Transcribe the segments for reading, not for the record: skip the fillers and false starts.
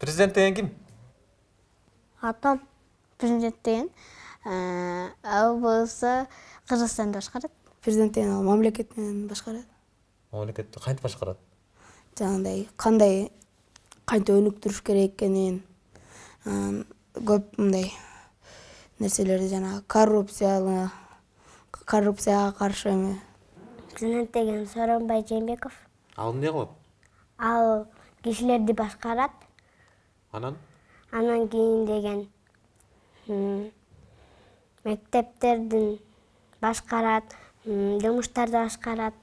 Президент деген ким? Атам президент деген ал болса Кыргызстанды башкарат. Президент деген ал мамлекетин башкарат. Мамлекетти кантип башкарат? Жаңагыдай кантип өнүктүрүш керек экенин, көп мындай нерселерди жана коррупцияга каршы эме. Президент деген Сооронбай Жээнбеков. Ал эмне кылат? Ал кишилерди башкарат. Анан Анан кийин деген мектептердин башкарат, жумуштарды башкарат.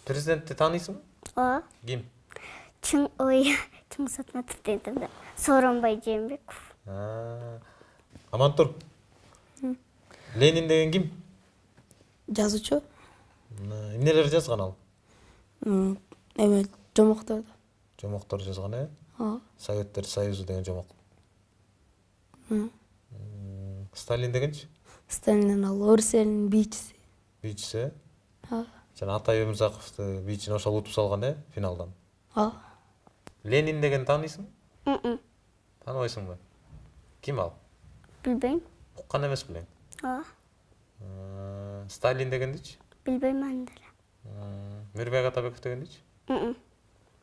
Президентти тааныйсыңбы? Ооба. Ким? Чың Сатматов деген Сооронбай Жээнбеков. Аман тур. Ленин деген ким? Жазуучу. Эмнелер жазган ал? Эме жомокторду. Жомоктор жазган, э? Ооба. Советтер Союзу деген жомок. Сталин дегенчи? Сталиндин ал орус элинин бийчиси. Бийчиси, э? Ооба. Жана Атай Өмүрзаковду бийчини ошол утуп салган, э, финалдан. Ооба. Ленин деген тааныйсың? Тааныбайсыңбы? Ким ал? Билбейм. Уккан эмес белең. Ооба. Сталин дегендичи? Билбейм аны деле. Мирбек Атабеков дегендичи?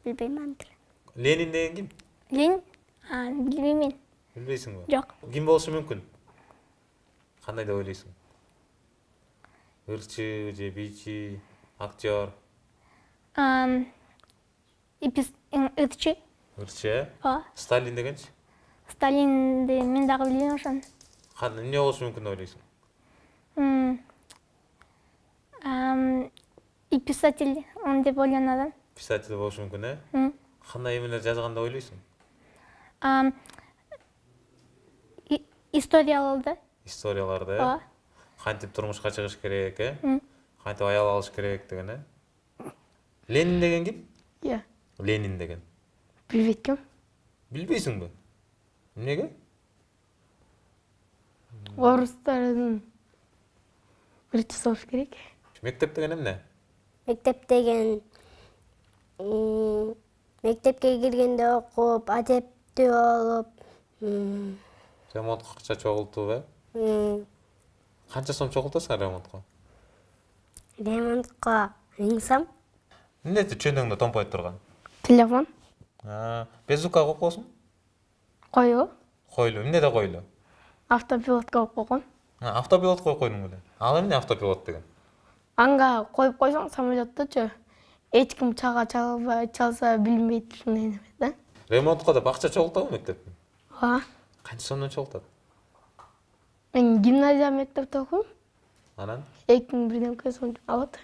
Билбейм аны деле. Ленин деген ким? Ленин? Билбейм мен. Билбейсиңби? Жок. Ким болушу мүмкүн? Кандай деп ойлойсуң? Ырчы же бийчи, актер? Ырчы. Ырчы, э? Ооба. Сталин дегенчи? Сталинди мен дагы билбейм ошону. Эмне болушу мүмкүн деп ойлойсуң? И писатель он деп ойлонот. Писатель болушу мүмкүн, э? Кандай эмелер жазган деп ойлойсуң? Историяларды. Историяларды, э? Ооба. Кантип турмушка чыгыш керек, э? Кантип аял алыш керек деген, э? Ленин деген ким? Иә. Ленин деген. Билбейт ким? Билбейсиңби? Эмнеге? Орустардын биринчи болуш керек. Мектеп деген эмне? Мектеп деген мектепке киргенде окуп, адептүү болуп, Ремонтко акча чогултуп, э? Канча сом чогултасың ремонтко? ремонтко 1000 сом. Эмне чөнөңдө томпойт турган? Телефон. Безука коюп койсуң? Коюу. Койлу. Эмнеде койлу? Автопилотко коюп койгон. Автопилот коюп койдуң беле? Ал эмне автопилот деген? Анга коюп койсоң самолетточу эч ким чалса билинбейт ушундай неме да. Ремонтко деп акча чогултабы мектептен? Ооба. Канча сомдон чогултат? Мен гимназия мектепте окуйм. Анан 2000 бирдемке сом алат.